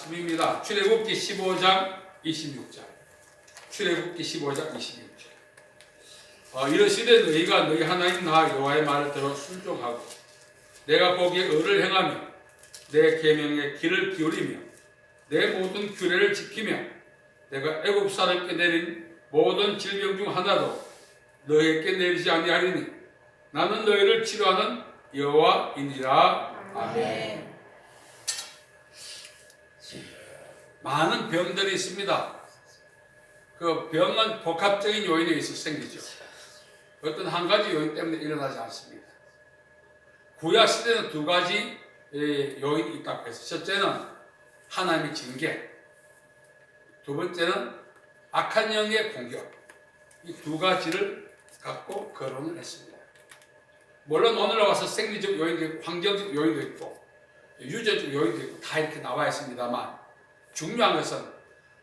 말씀입니다. 출애굽기 15장 26절. 출애굽기 15장 26절. 이르시되 너희가 너희 하나님 나 여호와의 말을 들어 순종하고 내가 보기에 의를 행하며 내 계명에 귀를 기울이며 내 모든 규례를 지키며 내가 애굽 사람께 내린 모든 질병 중 하나도 너희에게 내리지 아니하리니 나는 너희를 치료하는 여호와이니라. 아멘. 많은 병들이 있습니다. 그 병은 복합적인 요인에 있어 생기죠. 어떤 한 가지 요인 때문에 일어나지 않습니다. 구약 시대는 두 가지 요인이 있다고 해서, 첫째는 하나님의 징계, 두 번째는 악한 영의 공격, 이 두 가지를 갖고 거론을 했습니다. 물론 오늘 와서 생리적 요인도 있고 환경적 요인도 있고 유전적 요인도 있고 다 이렇게 나와 있습니다만, 중요한 것은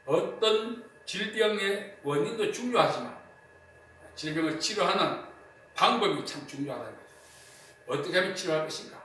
어떤 질병의 원인도 중요하지만 질병을 치료하는 방법이 참 중요하다는 거죠. 어떻게 하면 치료할 것인가?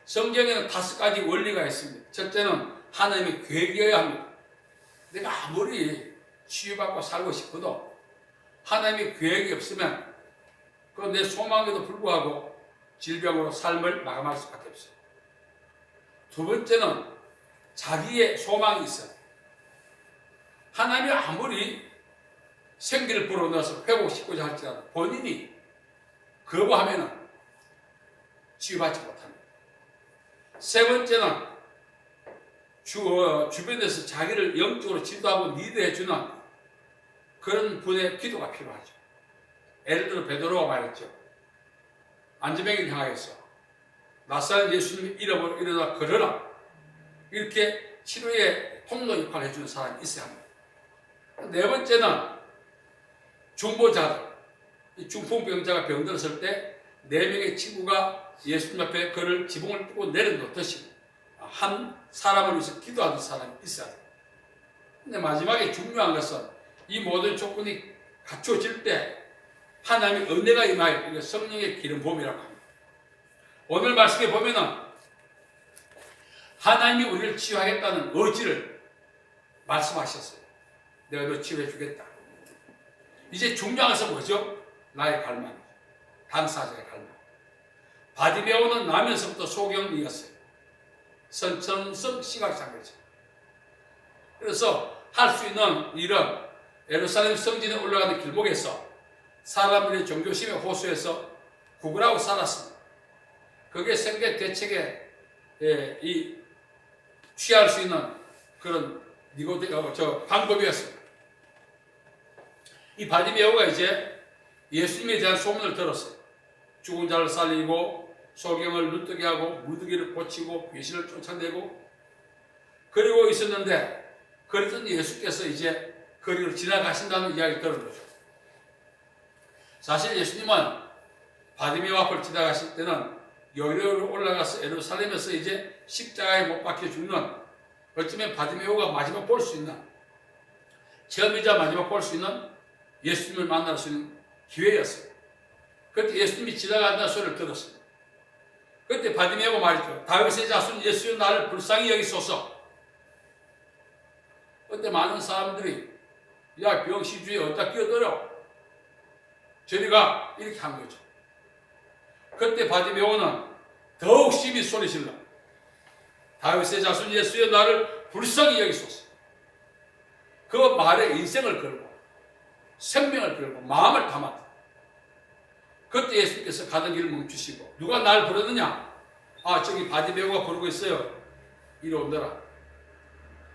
성경에는 5가지 원리가 있습니다. 첫째는 하나님의 계획이어야 합니다. 내가 아무리 치유받고 살고 싶어도 하나님의 계획이 없으면 그 내 소망에도 불구하고 질병으로 삶을 마감할 수밖에 없어요. 두 번째는 자기의 소망이 있어요. 하나님이 아무리 생기를 불어넣어서 회복시키고자 할지라도 본인이 거부하면 치유받지 못합니다. 세 번째는 주변에서 자기를 영적으로 지도하고 리드해주는 그런 분의 기도가 필요하죠. 예를 들어 베드로가 말했죠. 안전뱅이를 향하여서 나사렛 예수님의 이름으로 일어나 걸어라. 이렇게 치료의 통로 역할을 해주는 사람이 있어야 합니다. 네 번째는 중보자들, 이 중풍병자가 병들었을 때 4명의 친구가 예수님 앞에 그를 지붕을 뚫고 내려놓듯이 한 사람을 위해서 기도하는 사람이 있어야 돼요. 근데 마지막에 중요한 것은 이 모든 조건이 갖춰질 때 하나님의 은혜가 임하여, 이게 성령의 기름 부음이라고 합니다. 오늘 말씀에 보면은 하나님이 우리를 치유하겠다는 의지를 말씀하셨어요. 내가 너 치유해 주겠다. 이제 중요한 것은 뭐죠? 나의 갈망이죠. 당사자의 갈망. 바디메오는 나면서부터 소경이었어요. 선천성 시각장애죠. 그래서 할 수 있는 일은 예루살렘 성전에 올라가는 길목에서 사람들의 종교심에 호소해서 구걸하고 살았습니다. 그게 생계 대책에 취할 수 있는 그런 방법이었습니다. 이 바디메오가 이제 예수님에 대한 소문을 들었어요. 죽은 자를 살리고 소경을 눈뜨게 하고 무더기를 고치고 귀신을 쫓아내고 그리고 있었는데, 그랬더니 예수께서 이제 거리를 지나가신다는 이야기를 들은 거죠. 사실 예수님은 바디메오 앞을 지나가실 때는 여리고로 올라가서 예루살렘에서 이제 십자가에 못 박혀 죽는, 어쩌면 바디메오가 마지막 볼 수 있는, 처음이자 마지막 볼 수 있는 예수님을 만날 수 있는 기회였어요. 그때 예수님이 지나간다는 소리를 들었습니다. 그때 바디메오가 말했죠. 다윗의 자손 예수여 나를 불쌍히 여기소서. 그때 많은 사람들이 야 병시주에 어디다 끼어들어 저리가 이렇게 한 거죠. 그때 바디메오는 더욱 심히 소리질러 다윗의 자손 예수여 나를 불쌍히 여기소서. 그 말에 인생을 걸고 생명을 걸고 마음을 담았다. 그때 예수께서 가던 길을 멈추시고 누가 날 부르느냐? 저기 바디메오가 부르고 있어요. 이리 온더라.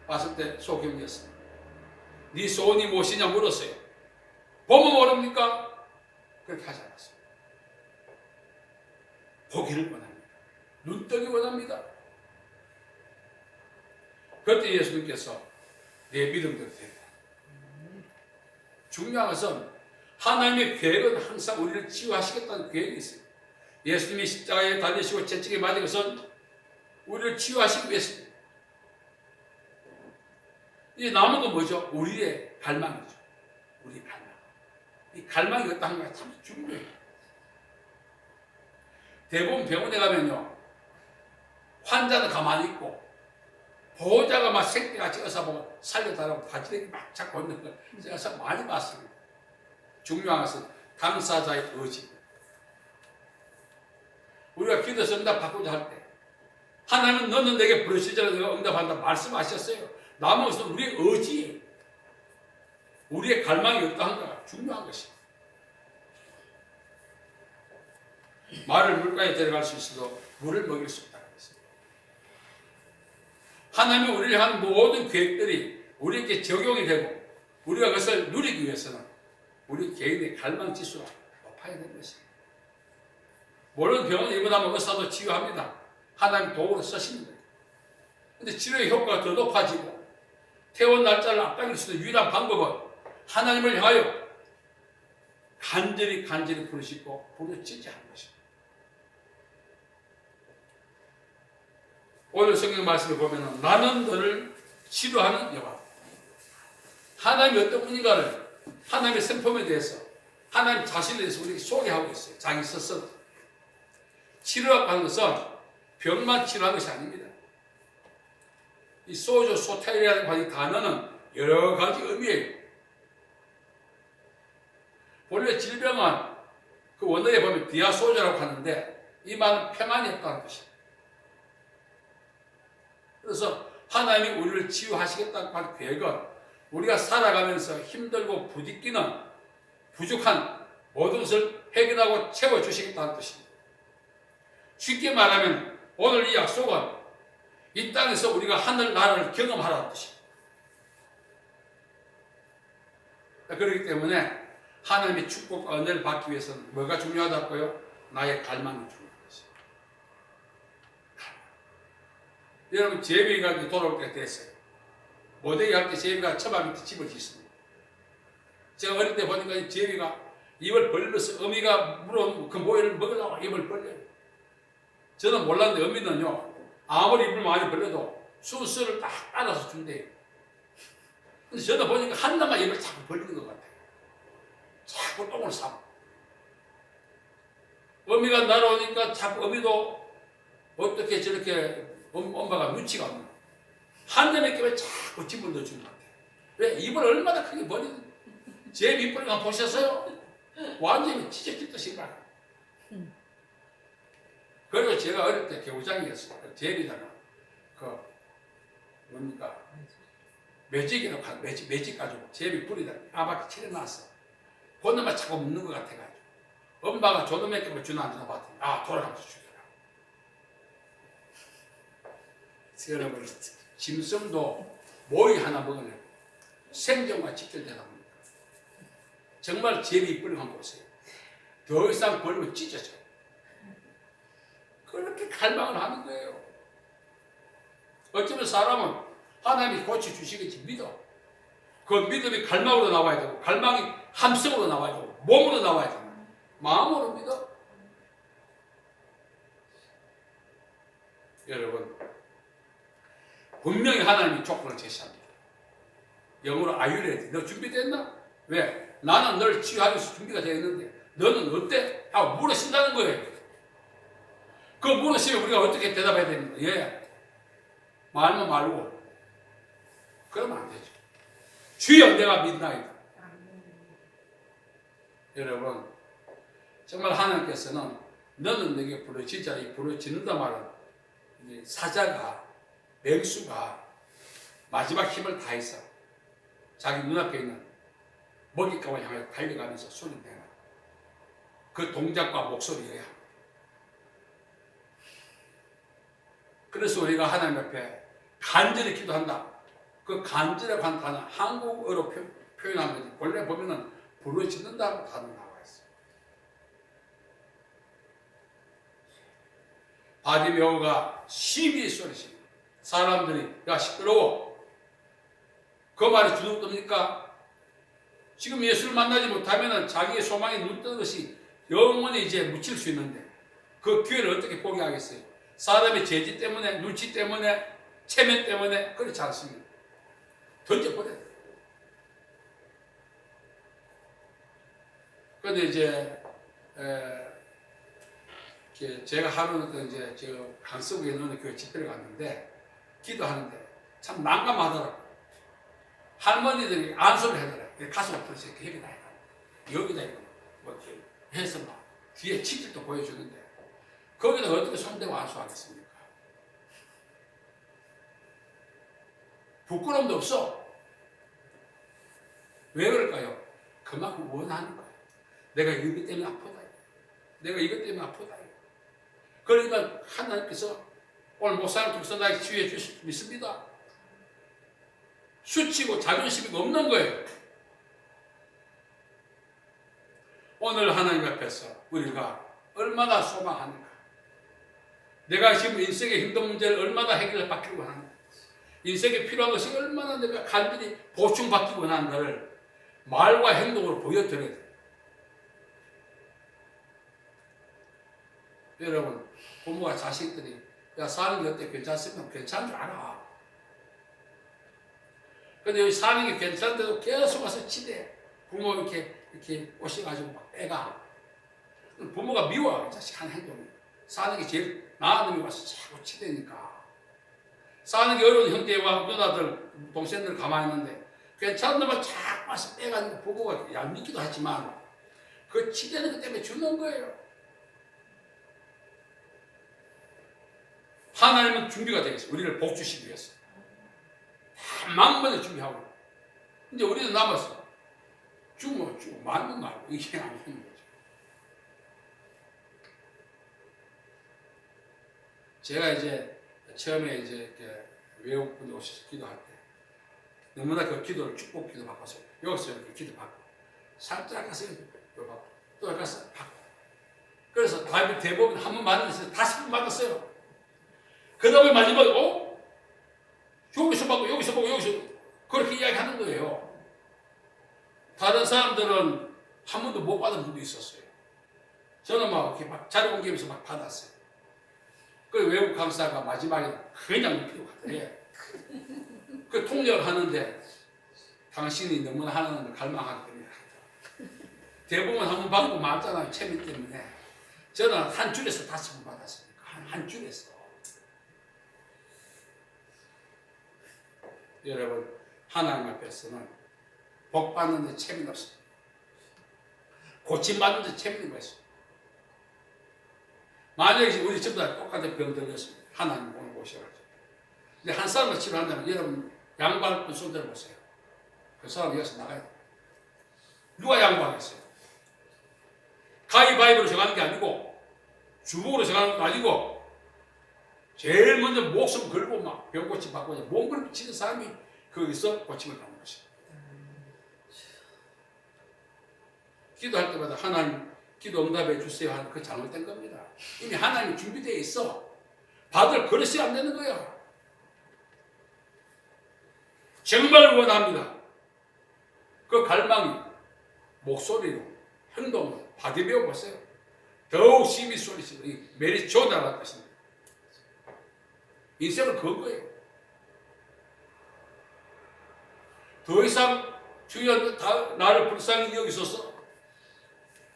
왔을 때 소경이었습니다. 네 소원이 무엇이냐 물었어요. 보면 모릅니까? 그렇게 하지 않았어요. 보기를 원합니다. 눈뜨기 원합니다. 그때 예수님께서 내 믿음대로 되리라. 중요한 것은 하나님의 계획은 항상 우리를 치유하시겠다는 계획이 있어요. 예수님이 십자가에 달리시고 채찍에 맞은 것은 우리를 치유하시기 위해서입니다. 이 남은 건 뭐죠? 우리의 갈망이죠. 우리의 갈망. 이 갈망이 어떠한 가 참 중요해요. 대부분 병원에 가면요, 환자는 가만히 있고 보호자가 막 생떼같이 어서 보면 살려달라고 바지락이 막 잡고 있는 걸 제가 많이 봤습니다. 중요한 것은 당사자의 의지. 우리가 기도해서 응답 받고자 할 때 하나님은 너는 내게 부르시자라 내가 응답한다 말씀하셨어요. 남은 것은 우리의 의지, 우리의 갈망이 어떠한가 중요한 것입니다. 말을 물가에 데려갈 수 있어도 물을 먹일 수 없다는 것입니다. 하나님이 우리를 향한 모든 계획들이 우리에게 적용이 되고 우리가 그것을 누리기 위해서는 우리 개인의 갈망 지수가 높아야 되는 것입니다. 물론 병원에 입원하면 의사도 치유합니다. 하나님 도구로 쓰시는 거예요. 그런데 치료의 효과가 더 높아지고 퇴원 날짜를 앞당길 수 있는 유일한 방법은 하나님을 향하여 간절히 부르시고 부르짖지 하는 것입니다. 오늘 성경 말씀을 보면 나는 너를 치료하는 여호와. 하나님이 어떤 분인가를 하나님의 성품에 대해서 하나님 자신에 대해서 우리에게 소개하고 있어요. 자기 스스로. 치료라고 하는 것은 병만 치료하는 것이 아닙니다. 이 소조 소텔이라는 단어는 여러 가지 의미예요. 본래 질병은 그 원어에 보면 디아소저라고 하는데 이 말은 평안이 없다는 것입니다. 그래서 하나님이 우리를 치유하시겠다고 한 계획은 우리가 살아가면서 힘들고 부딪히는 부족한 모든 것을 해결하고 채워주시겠다는 뜻입니다. 쉽게 말하면 오늘 이 약속은 이 땅에서 우리가 하늘나라를 경험하라는 뜻입니다. 그렇기 때문에 하나님의 축복과 은혜를 받기 위해서는 뭐가 중요하다고요? 나의 갈망이 중요한 것입니다. 여러분 제비가 돌아올 때가 됐어요. 모델이 할 때 제비가 처마 밑에 집을 짓습니다. 제가 어릴 때 보니까 이 제비가 입을 벌려서 어미가 물어온 그 모이를 먹으려고 입을 벌려요. 저는 몰랐는데 어미는요 아무리 입을 많이 벌려도 수술을 딱 따라서 준대요. 근데 저도 보니까 한나만 입을 자꾸 벌리는 것 같아요. 자꾸 똥을 싸고. 어미가 날아오니까 자꾸 어미도 어떻게 저렇게 엄마가 눈치가 없나. 한 점에 끼면 자꾸 집을 넣어주는 것 같아요. 왜? 입을 얼마나 크게 벌리는. 제 밑벌이 한번 보셨어요? 완전히 찢어질 말이에요. 그리고 제가 어릴 때 교장이었어요. 제비잖아. 뭡니까? 매직이라고 하는 매직 가지고 제비 뿌리다 아바퀴 칠해놨어. 그놈만 자꾸 먹는 것 같아가지고. 엄마가 저놈의 게 주나 안 주나 봤더니 돌아가면서 주더라고. 여러분, 짐승도 모이 하나 먹으면 생존과 직결되다 보니까 정말 제비 뿌리 한번 보세요. 더 이상 벌면 찢어져요. 그렇게 갈망을 하는 거예요. 어쩌면 사람은 하나님이 고쳐주시겠지 믿어. 그 믿음이 갈망으로 나와야 되고 갈망이 함성으로 나와야 되고 몸으로 나와야 되고 마음으로 믿어. 여러분 분명히 하나님이 조건을 제시합니다. 영어로 Are you ready? 너 준비됐나? 왜? 나는 널 치유하기 위해서 준비가 되어 있는데 너는 어때? 하고 물으신다는 거예요. 그 물으시면 우리가 어떻게 대답해야 됩니까? 예. 말만 말고. 그러면 안 되죠. 주여 내가 믿나이다. 여러분 정말 하나님께서는 너는 내게 부르짖자. 이 부르짖는다 말은 사자가 맹수가 마지막 힘을 다해서 자기 눈앞에 있는 먹잇감을 향해 달려가면서 소리내는 그 동작과 목소리여야 합니다. 그래서 우리가 하나님 앞에 간절히 기도한다. 그 간절하고 한 단어 한국어로 표현한 거지. 본래 보면은 부르짖는다고 단어 나와 있어요. 바디메오가 심히 소리칩니다. 사람들이 야 시끄러워. 그 말이 주눅듭니까? 지금 예수를 만나지 못하면 자기의 소망에 눈 뜨는 것이 영원히 이제 묻힐 수 있는데 그 기회를 어떻게 포기하겠어요? 사람의 죄짓 때문에, 눈치 때문에, 체면 때문에 그렇지 않습니다. 던져버려요. 그런데 이제 제가 하루는 이제 저 강서구에 있는 교회 집회를 갔는데 기도하는데 참 난감하더라고요. 할머니들이 안수를 하더라고요. 가슴 아프면서 이렇게 해비다 해가 여기다 이렇게 뭐 이렇게 해서 막 뒤에 치질도 보여주는데 거기다 어떻게 손대고 안수하겠습니까? 부끄러움도 없어. 왜 그럴까요? 그만큼 원하는 거예요. 내가 이것 때문에 아프다. 내가 이것 때문에 아프다. 그러니까 하나님께서 오늘 목사님 통해서 나에게 치유해 주실 줄 믿습니다. 수치고 자존심이 없는 거예요. 오늘 하나님 앞에서 우리가 얼마나 소망하는가. 내가 지금 인생의 힘든 문제를 얼마나 해결을 받기를 원하는가. 인생에 필요한 것이 얼마나 내가 간절히 보충받기 원하는가를 말과 행동으로 보여드려야 돼요. 여러분, 부모가 자식들이 야 사는 게 어때? 괜찮으면 괜찮은 줄 알아. 근데 여기 사는 게 괜찮은데도 계속 와서 치대. 부모 이렇게 오셔가지고 막 빼가. 부모가 미워, 자식 하는 행동이. 사는 게 제일 나은 놈이 와서 자꾸 치대니까. 사는 게 어려운 형제와 누나들, 동생들 가만히 있는데 괜찮은 놈만 자꾸 와서 빼가니까 부모가 얄밉기도 하지만 그 치대는 것 때문에 죽는 거예요. 하나님은 준비가 되어 있어요. 우리를 복 주시기 위해서. 다 만번에 준비하고. 이제 우리는 남았어. 죽으면 죽고 말면 말고 이게 안 되는 거죠. 제가 이제 처음에 이제 외국분이 오셔서 기도할 때 너무나 그 기도를 축복 기도 받아서 여기서 이렇게 기도 받고 살짝 가서 이거 받고 또 가서 받고 그래서 다윗 대부분 한 번 맞았어요. 5번 맞았어요. 그 다음에 마지막에 여기서 받고 여기서 받고 여기서 그렇게 이야기하는 거예요. 다른 사람들은 한 번도 못 받은 분도 있었어요. 저는 막 이렇게 막 자료 옮기면서 막 받았어요. 그 외국 강사가 마지막에 그냥 필요가 돼. 그 통역을 하는데 당신이 너무나 하나님을 갈망하기 때문에 대부분 한 번 받고 말잖아요. 체면 때문에. 저는 한 줄에서 5번 받았으니까 한 줄에서. 여러분 하나님 앞에서는 복 받는데 체면 없습니다. 고침 받는데 체면이 있어요. 만약에 우리 전부 다 똑같은 병 들렸습니다. 하나님 오늘 오셔가지고. 근데 한 사람을 치료한다면 여러분 양보할 손 들어보세요. 그 사람 여기서 나가야 돼요. 누가 양보하겠어요? 가위바위보로 정하는 게 아니고 주먹으로 정하는 게 아니고 제일 먼저 목숨 걸고 막 병고침 받고 몸을 붙이는 사람이 거기서 고침을 받는 것입니다. 기도할 때마다 하나님 기도 응답해 주세요 하는 그 잘못된 겁니다. 이미 하나님이 준비되어 있어. 받을 그릇이 안 되는 거야. 정말 원합니다. 그 갈망이 목소리로 행동으로 받으며 보세요. 더욱 심히 소리치고 매일 조달할 것입니다. 인생은 그거예요. 더 이상 주여 나를 불쌍히 여기소서.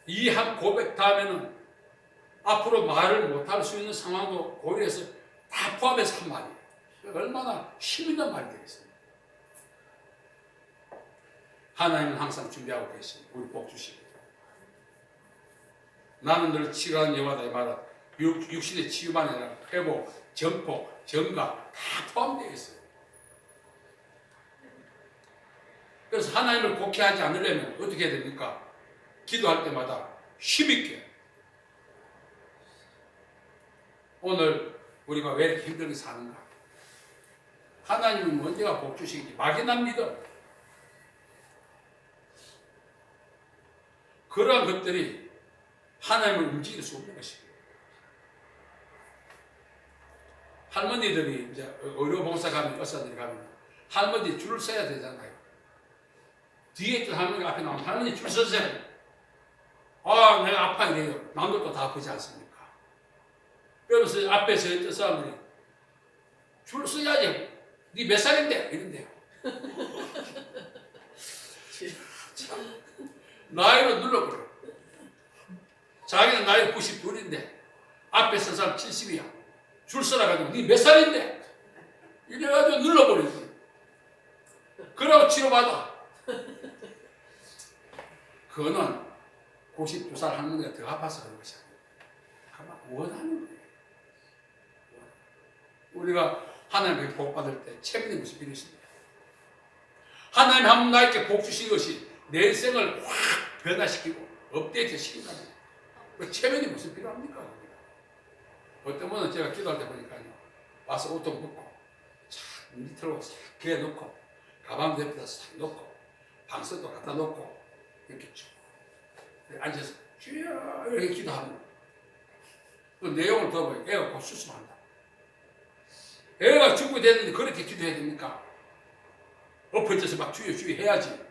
이 한 고백 다음에는 앞으로 말을 못할 수 있는 상황도 고려해서 다 포함해서 한 말이에요. 얼마나 힘 있는 말이 되겠습니까? 하나님은 항상 준비하고 계십니다. 우리 복 주십니다. 나는 늘 치료하는 여호와다 이 말은 육신의 치유만 아니라 회복, 전폭, 정가 다 포함되어 있어요. 그래서 하나님을 곡해하지 않으려면 어떻게 해야 됩니까? 기도할 때마다 힘있게 오늘 우리가 왜 이렇게 힘들게 사는가? 하나님은 언제가 복 주시는지 막연한 믿음 그러한 것들이 하나님을 움직일 수 없는 것입니다. 할머니들이 이제 의료봉사 가면 의사들이 가면 할머니 줄을 서야 되잖아요. 뒤에 있던 할머니가 앞에 나오면 할머니 줄 서세요. 아, 내가 아파 이래요. 남들도 다 아프지 않습니까? 그러면서 앞에 서 있던 사람들이 줄 서야지. 니 몇 살인데? 이런데요. 참, 나이로 눌러버려. 자기는 나이 92인데 앞에 선 사람 70이야. 줄 서라 가지고 니 몇 살인데? 이래가지고 눌러버리고 치료받아. 그거는 92살 할머니가 더 아파서 그런 것이 아니에요. 원하는 거예요. 우리가 하나님께 복 받을 때 체면이 무슨 필요 있습니까? 하나님 한 번 나에게 복 주신 것이 내 인생을 확 변화시키고 업데이트 시킨다면 그 체면이 무슨 필요합니까? 어떤 분은 제가 기도할 때 보니까요, 와서 옷도 벗고 밑으로 싹 기어 놓고 가방 옆에다 싹 놓고 방석도 갖다 놓고 이렇게 쭉 앉아서 주여 이렇게 기도하는 그 내용을 들어보면 애가 곧 수술한다. 애가 준비됐는데 그렇게 기도해야 됩니까? 엎어져서 막 주여 주여 해야지.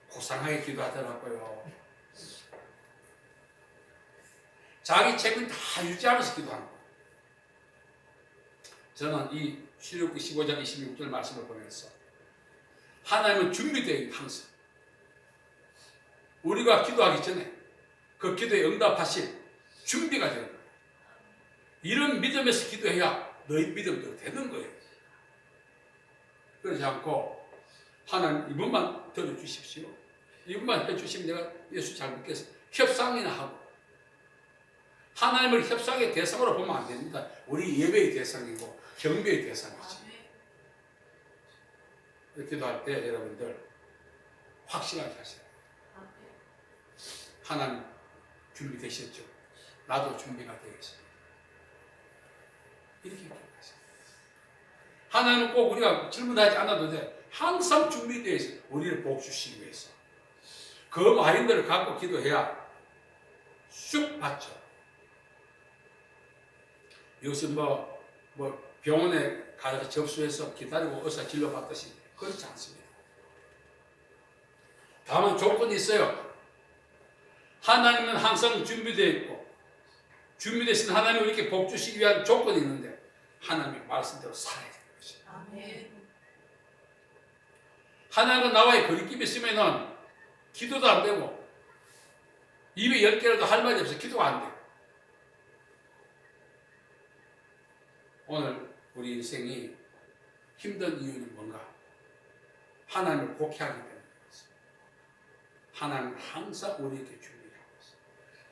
고상하게 기도하더라고요. 자기 책임 다 유지하면서 기도하는 거예요. 저는 이 출애굽기 15장 26절 말씀을 보면서 하나님은 준비되어 있는 항상 우리가 기도하기 전에 그 기도에 응답하실 준비가 되는 거예요. 이런 믿음에서 기도해야 너희 믿음대로 되는 거예요. 그러지 않고 하나님 이것만 들어주십시오. 이것만 해주시면 내가 예수 잘 믿겠어. 협상이나 하고 하나님을 협상의 대상으로 보면 안 됩니다. 우리 예배의 대상이고 경배의 대상이지. 기도할 때 여러분들 확실하게 하세요. 하나님 준비되셨죠? 나도 준비가 되겠습니다. 이렇게 기도하세요. 하나님은 꼭 우리가 질문하지 않아도 돼. 항상 준비되어 있어요. 우리를 복 주시기 위해서. 그 마인드를 갖고 기도해야 쑥 받죠. 요즘 병원에 가서 접수해서 기다리고 의사 진료받듯이 그렇지 않습니다. 다만 조건이 있어요. 하나님은 항상 준비되어 있고 준비되신 하나님이 이렇게 복 주시기 위한 조건이 있는데 하나님의 말씀대로 살아야 되는 것이에요. 아멘. 하나님과 나와의 거리낌이 있으면은 기도도 안 되고 입에 10개라도 할 말이 없어 기도가 안 돼요. 오늘 우리 인생이 힘든 이유는 뭔가? 하나님을 복해하기 때문입니다. 하나님은 항상 우리에게 준비를 하고 있어요.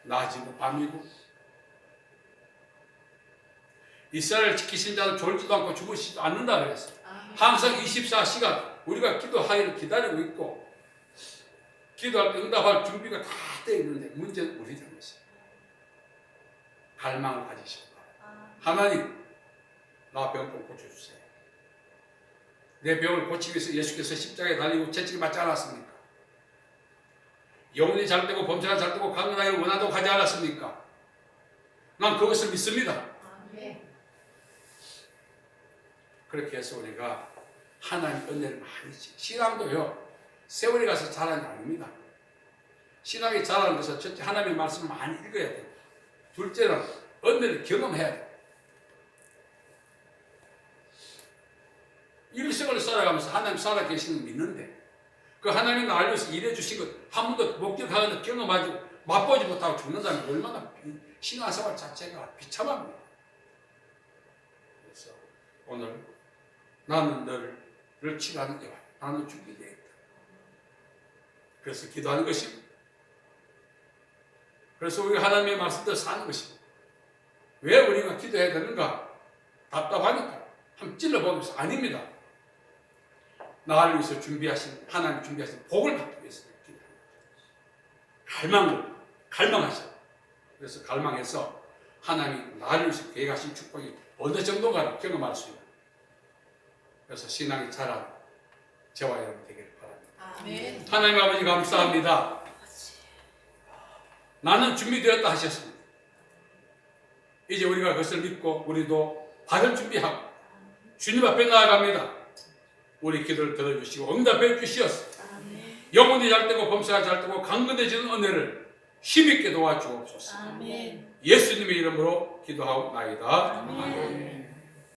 낮이고 밤이고 이스라엘 지키신 자는 졸지도 않고 죽으시지도 않는다 그랬어요. 항상 24시간 우리가 기도하기를 기다리고 있고 기도할 때 응답할 준비가 다 되어 있는데 문제는 우리 잘못이에요. 갈망을 가지시고 하나님 나 병 좀 고쳐주세요. 내 병을 고치기 위해서 예수께서 십자가에 달리고 채찍을 맞지 않았습니까? 영혼이 잘되고 범사가 잘되고 강건하기를 원한다고 하지 않았습니까? 난 그것을 믿습니다. 그렇게 해서 우리가 하나님 은혜를 많이 신앙도요 세월이 가서 자라는 게 아닙니다. 신앙이 자라는 것은 첫째 하나님의 말씀을 많이 읽어야 돼요. 둘째는 은혜를 경험해야 돼요. 일생을 살아가면서 하나님 살아계시는 걸 믿는데 그 하나님 나를 위해서 일해주신 것 한 번도 목격하거나 경험하지 맛보지 못하고 죽는다면 얼마나 신앙생활 자체가 비참합니다. 그래서 오늘 나는 너를 치료하는 게 나는 준비되어 있다. 그래서 기도하는 것이고 그래서 우리가 하나님의 말씀대로 사는 것이고 왜 우리가 기도해야 되는가? 답답하니까 한번 찔러보면서 아닙니다. 나를 위해서 준비하신 하나님 준비하신 복을 받기 위해서 기도합니다. 갈망하셔. 그래서 갈망해서 하나님이 나를 위해서 계획하신 축복이 어느 정도가 경험할 수 있는 그래서 신앙이 자라는 저와 여러분 되기를 바랍니다. 아멘. 하나님 아버지 감사합니다. 나는 준비되었다 하셨습니다. 이제 우리가 그것을 믿고 우리도 받을 준비하고 주님 앞에 나아갑니다. 우리 기도를 들어주시고 응답해 주시옵소서. 영혼이 잘되고 범사가 잘되고 강건해지는 은혜를 힘있게 도와주옵소서. 예수님의 이름으로 기도하옵나이다. 아멘.